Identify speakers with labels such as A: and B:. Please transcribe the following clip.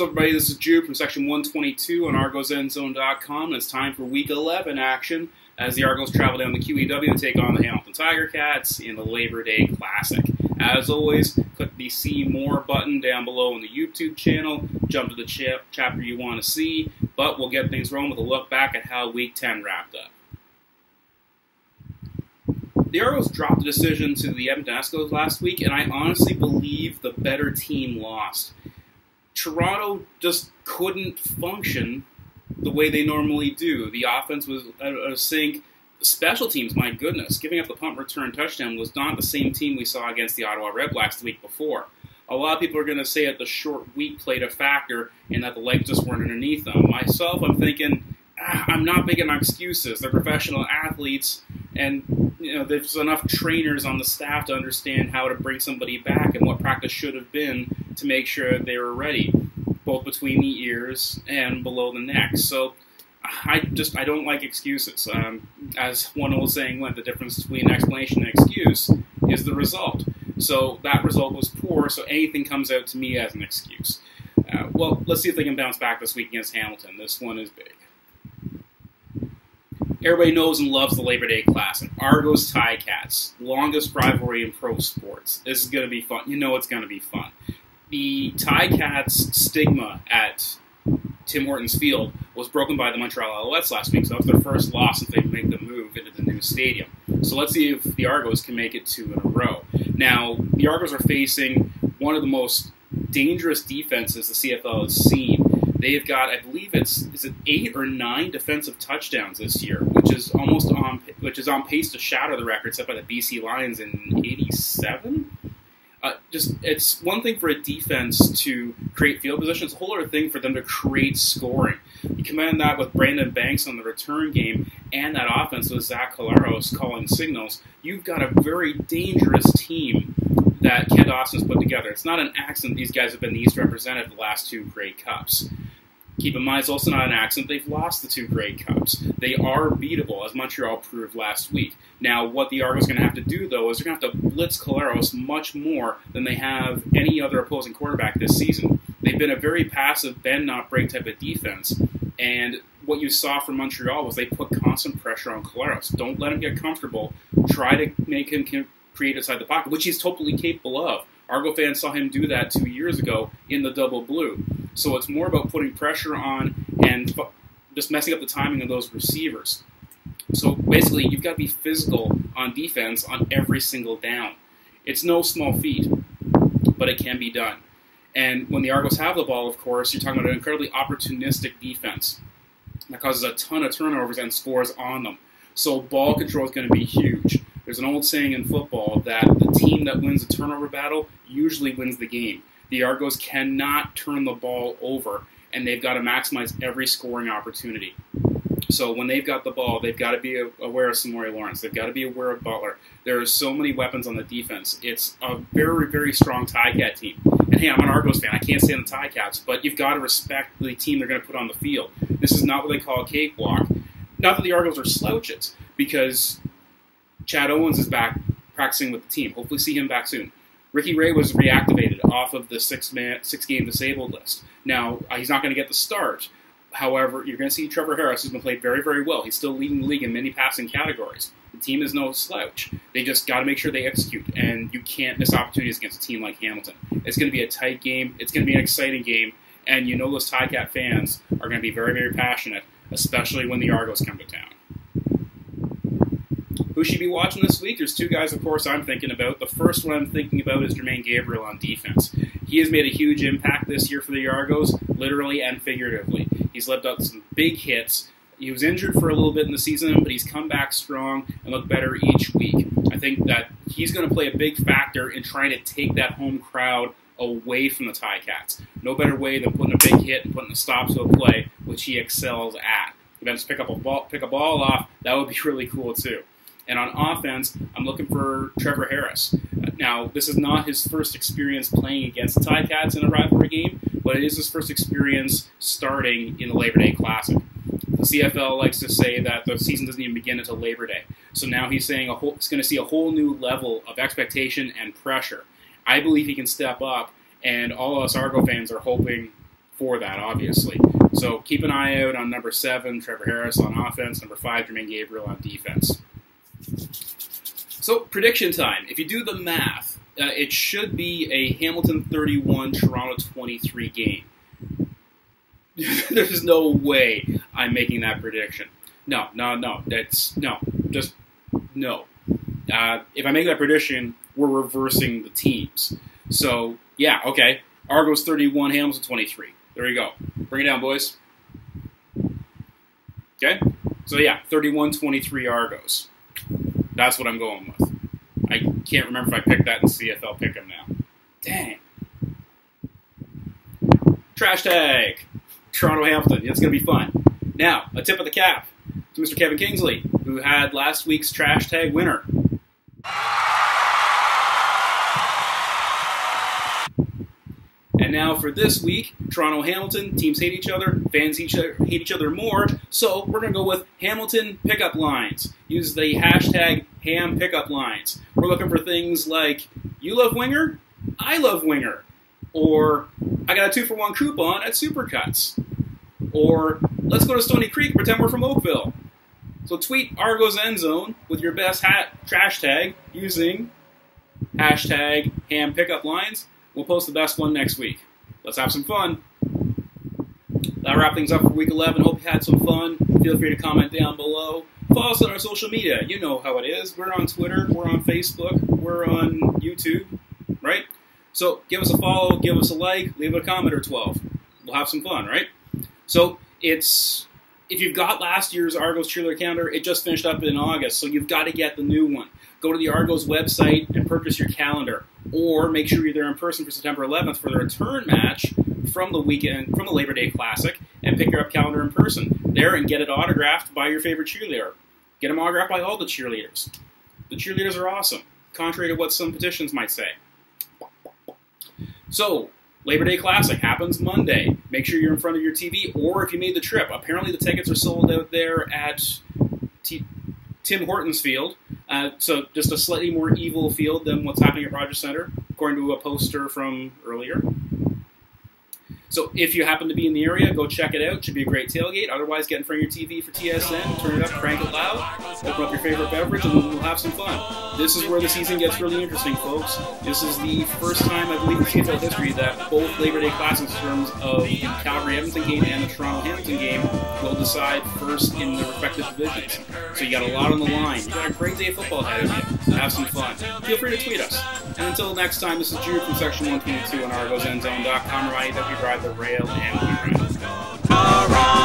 A: What's up, everybody? This is Jude from Section 122 on ArgosEndzone.com, and it's time for Week 11 action as the Argos travel down the QEW and take on the Hamilton Tiger Cats in the Labor Day Classic. As always, click the See More button down below on the YouTube channel, jump to the chapter you want to see, but we'll get things rolling with a look back at how Week 10 wrapped up. The Argos dropped a decision to the Edmonton Eskimos last week, and I honestly believe the better team lost. Toronto just couldn't function the way they normally do. The offense was out of sync. The special teams, my goodness, giving up the punt return touchdown was not the same team we saw against the Ottawa Redblacks the week before. A lot of people are going to say that the short week played a factor and that the legs just weren't underneath them. Myself, I'm thinking, I'm not big on excuses. They're professional athletes, and there's enough trainers on the staff to understand how to bring somebody back and what practice should have been to make sure they were ready, both between the ears and below the neck. So I don't like excuses. As one old saying went, the difference between explanation and excuse is the result. So that result was poor, so anything comes out to me as an excuse. Well, let's see if they can bounce back this week against Hamilton. This one is big. Everybody knows and loves the Labor Day Classic. Argos Ticats, longest rivalry in pro sports. This is going to be fun. You know it's going to be fun. The Ticats stigma at Tim Hortons Field was broken by the Montreal Alouettes last week, so that was their first loss since they made the move into the new stadium. So let's see if the Argos can make it 2 in a row. Now, the Argos are facing one of the most dangerous defenses the CFL has seen. They've got, I believe is it 8 or 9 defensive touchdowns this year, which is on pace to shatter the record set by the BC Lions in '87. It's one thing for a defense to create field position. It's a whole other thing for them to create scoring. You combine that with Brandon Banks on the return game and that offense with Zach Collaros calling signals. You've got a very dangerous team that Kent Austin's put together. It's not an accident these guys have been the East represented the last 2 Grey Cups. Keep in mind, it's also not an accident they've lost the 2 Grey Cups. They are beatable, as Montreal proved last week. Now, what the Argos are going to have to do, though, is they're going to have to blitz Collaros much more than they have any other opposing quarterback this season. They've been a very passive, bend-not-break type of defense, and what you saw from Montreal was they put constant pressure on Collaros. Don't let him get comfortable. Try to make him create inside the pocket, which he's totally capable of. Argo fans saw him do that 2 years ago in the double blue. So it's more about putting pressure on and just messing up the timing of those receivers. So basically, you've got to be physical on defense on every single down. It's no small feat, but it can be done. And when the Argos have the ball, of course, you're talking about an incredibly opportunistic defense that causes a ton of turnovers and scores on them. So ball control is going to be huge. There's an old saying in football that the team that wins the turnover battle usually wins the game. The Argos cannot turn the ball over, and they've got to maximize every scoring opportunity. So when they've got the ball, they've got to be aware of Samori Lawrence. They've got to be aware of Butler. There are so many weapons on the defense. It's a very, very strong Ticat team. And hey, I'm an Argos fan. I can't stand the Ticats, but you've got to respect the team they're going to put on the field. This is not what they call a cakewalk. Not that the Argos are slouches, because Chad Owens is back practicing with the team. Hopefully see him back soon. Ricky Ray was reactivated off of the 6-game disabled list. Now, he's not going to get the start. However, you're going to see Trevor Harris, who's been played very, very well. He's still leading the league in many passing categories. The team is no slouch. They just got to make sure they execute, and you can't miss opportunities against a team like Hamilton. It's going to be a tight game. It's going to be an exciting game, and you know those Ticat fans are going to be very, very passionate, especially when the Argos come to town. Who should be watching this week? There's 2 guys, of course, I'm thinking about. The first one I'm thinking about is Jermaine Gabriel on defense. He has made a huge impact this year for the Argos, literally and figuratively. He's left up some big hits. He was injured for a little bit in the season, but he's come back strong and looked better each week. I think that he's going to play a big factor in trying to take that home crowd away from the Ticats. No better way than putting a big hit and putting a stop to a play, which he excels at. If he pick a ball off, that would be really cool too. And on offense, I'm looking for Trevor Harris. Now, this is not his first experience playing against the Ticats in a rivalry game, but it is his first experience starting in the Labor Day Classic. The CFL likes to say that the season doesn't even begin until Labor Day. So now he's saying he's going to see a whole new level of expectation and pressure. I believe he can step up, and all of us Argo fans are hoping for that, obviously. So keep an eye out on number 7, Trevor Harris on offense, number 5, Jermaine Gabriel on defense. So prediction time. If you do the math, it should be a Hamilton 31, Toronto 23 game. There's no way I'm making that prediction. No. Just no. If I make that prediction, we're reversing the teams. So, yeah, okay. Argos 31, Hamilton 23. There you go. Bring it down, boys. Okay? So, yeah, 31-23 Argos. That's what I'm going with. I can't remember if I picked that in CFL Pick'em now. Dang. Trashtag. Toronto Hamilton. It's going to be fun. Now, a tip of the cap to Mr. Kevin Kingsley, who had last week's Trashtag winner. And now for this week, Toronto Hamilton, teams hate each other, fans hate each other more, so we're going to go with Hamilton pickup lines. Use the hashtag Ham pickup lines. We're looking for things like, you love winger? I love winger. Or, I got a 2-for-1 coupon at Supercuts. Or, let's go to Stony Creek, pretend we're from Oakville. So tweet Argos Endzone with your best trash tag using hashtag Ham pickup lines. We'll post the best one next week. Let's have some fun. That'll wrap things up for week 11. Hope you had some fun. Feel free to comment down below. Follow us on our social media. You know how it is. We're on Twitter. We're on Facebook. We're on YouTube. Right? So give us a follow. Give us a like. Leave a comment or 12. We'll have some fun, right? So if you've got last year's Argos cheerleader calendar, it just finished up in August. So you've got to get the new one. Go to the Argos website and purchase your calendar. Or make sure you're there in person for September 11th for the return match from the Labor Day Classic, and pick your up calendar in person there and get it autographed by your favorite cheerleader. Get them autographed by all the cheerleaders. The cheerleaders are awesome, contrary to what some petitions might say. So, Labor Day Classic happens Monday. Make sure you're in front of your TV, or if you made the trip. Apparently the tickets are sold out there at Tim Hortons Field. So just a slightly more evil field than what's happening at Rogers Centre, according to a poster from earlier. So if you happen to be in the area, go check it out. It should be a great tailgate. Otherwise, get in front of your TV for TSN, turn it up, crank it loud, open up your favorite beverage, and we'll have some fun. This is where the season gets really interesting, folks. This is the first time, I believe, in CFL history that both Labor Day Classics, in terms of the Calgary-Edmonton game and the Toronto-Hamilton game, will decide first in the respective divisions. So you got a lot on the line. You got a great day of football ahead of you. Have some fun. Feel free to tweet us. And until next time, this is Drew from Section 122 on ArgosEndzone.com, reminding that we drive the rail and we run.